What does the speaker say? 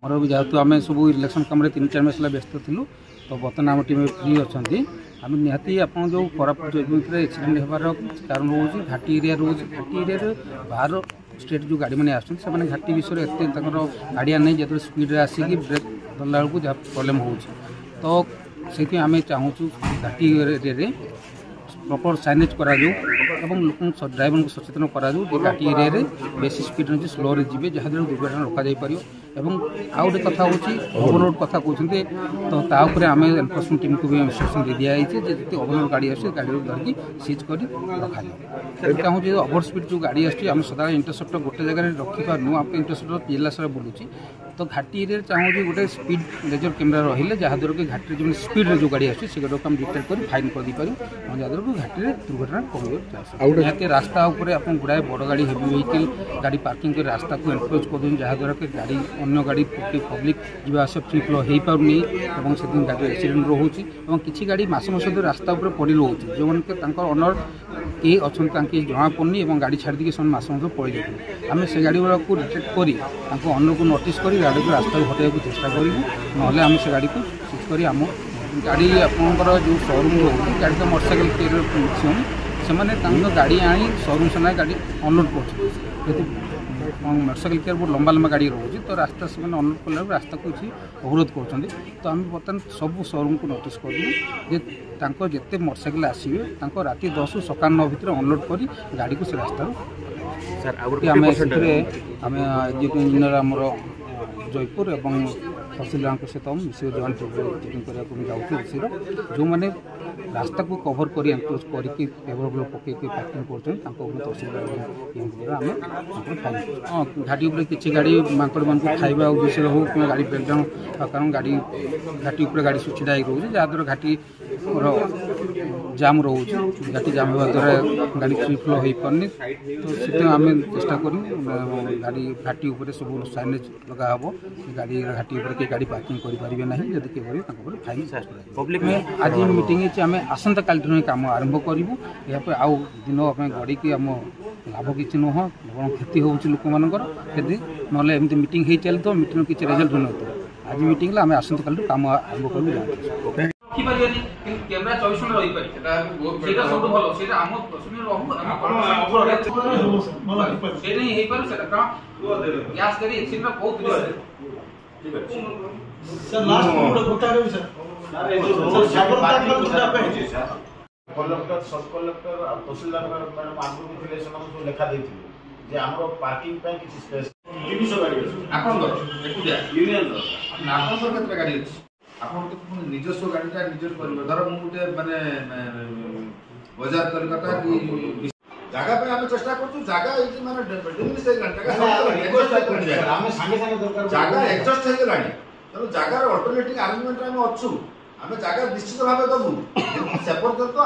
मोर भी जेहतु आम सब इलेक्शन कम 3-4 मास व्यस्त थिलु तो बर्तमान आम टीम फ्री अच्छा आम निहाती आप जो कोरापुट एक्सीडेंट होबार कारण रोज घाटी एरिया रोज घाटी एरिया बाहर स्टेट जो गाड़ी मैंने आसुँच से घाटी विषय एत आइडिया नहीं जो स्पीड आसिक ब्रेक धरला बेलू जहाँ प्रोब्लेम हो तो से आम चाहूँ घाटी एरिया प्रॉपर साइनेज करा लोक ड्राइवर को सचेतन करा घाटी एरिया बेसी स्पीड नहीं स्लो जी जहाँ दुर्घटना रोक जापर एवं आउ गोटे कथा हूँ ओवरलोड कथा कहते तो ताऊपर आम एनफोर्समेंट टीम को भी इंस्ट्रक्शन दे दिखाई जितनी ओवरलोड गाड़ी आस गाड़ी धरिकी सीज कर रखा जाए चाहूँ ओवर स्पीड जो गाड़ी आम सदा इंटरसेप्टर गोटे जगह रखिपारू आप इंटरसेप्टर जिला सारा बुलूँ तो घाटी एरिया चाहूँ गोटे स्पीड लेजर कैमेरा रही जहाँद्वारा कि घाटी जो स्पीड जो गाड़ी आस हम डिटेक्ट कर फाइन कर दी पारूँ जहाँद्वारा कि घाटी दुर्घटना कम निहाती रास्ता उपर आप गुड़ाए बड़ गाड़ी हेवी व्हीकल गाड़ी पार्किंग कर रास्ता को एनक्रोच कर जहाँद्वारा कि गाड़ी अन्य गाड़ी पब्लिक जावास फ्री फ्लो हो पारनी से गाड़ी एक्सीडेंट रोचे और किसी गाड़ी मस रास्ता उपर पड़ रोचे जो मैंने अनर किए अच्छा जना पड़नी गाड़ी छाड़ी से मस पड़ जाते आम से गाड़ी गुड़ा को डिटेक्ट कर अनर को नोटिस कर गाड़ी को रास्ता को हटाई चेष्टा करूँ ना आम से गाड़ी को सीज कर आम गाड़ी आपंकर जो शोरूम रोचे गाड़ी तो मोटरसाइकेल से गाड़ी आनी शोरूम से गाड़ी अनलोड कर मोटरसाइकेल केयर बहुत लंबा लंबा गाड़ी रोचे तो रास्ता से अनलोड कला रास्ता को अवरोध कर तो आम बर्तमान सब शोरूम को नोटिस कर जिते मोटरसाइकेल आसवे राति 10 सकाल 9 भितर अनलोड कर गाड़ी को से रास्ता आम इंजीनियर आमर जयपुर एवं तहसीलदार सहित हम मिसिक जॉइंट चेकिंग करने जाऊँ जो मैंने रास्ता को कभर कर एनक्रोच करके पेपर पकई पार्किंग कर तहसीलदार आम फाइन हाँ घाटी उपर किसी गाड़ी मांकड़ मान खाଇବା उद्देश्य हो कि गाड़ी ब्रेकडाउन कारण गाड़ी घाटी उपर गाड़ी सब छिड़ा रोचे जहाँद्वारा घाटी जाम रोचे घाटी जाम होगा द्वारा गाड़ी फ्री फ्लो हो पारनी तो से आम चेष्टा करूँ गाड़ी घाटी उपर सब साइनेज लगा हम गाड़ी घाटी उपर के गाड़ी पार्किंग करें ना जब किए फाइन पब्लिक में आज मीटिंग आम आसंता काली कम आरंभ करूँ यापर आउ दिन आम गड़ी की आम लाभ किसी नुह क्षति हो लोक मानकर क्षति ना एमती मीटिंग हो चलते तो मीटिंग किसी रिजल्ट हो आज मीटिंग आम आसंता काली कम आरंभ करूँ कैमरा 24 रही पारे सब भल से आम गैस गाड़ी एक्सीडेंट बहुत कलेक्टर सब कलेक्टर तहसीलदार मैडम आगु भी थे सब लेखा देते आम पार्किंग किसी स्पेस 300 गाड़ी यूनियन केते गाड़ी अछि आपन तो निजस्व गाड़ीटा निजर कर धर मु गोटे माने बाजार कलकत्ता की जगह पे हम चेष्टा करछु जगह इति माने डिमिनिश हे जगह हम संगे संगे दरकार जगह एडजस्ट हे गाड़ी तो जगह अल्टरनेटिव अरेंजमेंट हम अछु हम जगह निश्चित भाव दबु सेपर तो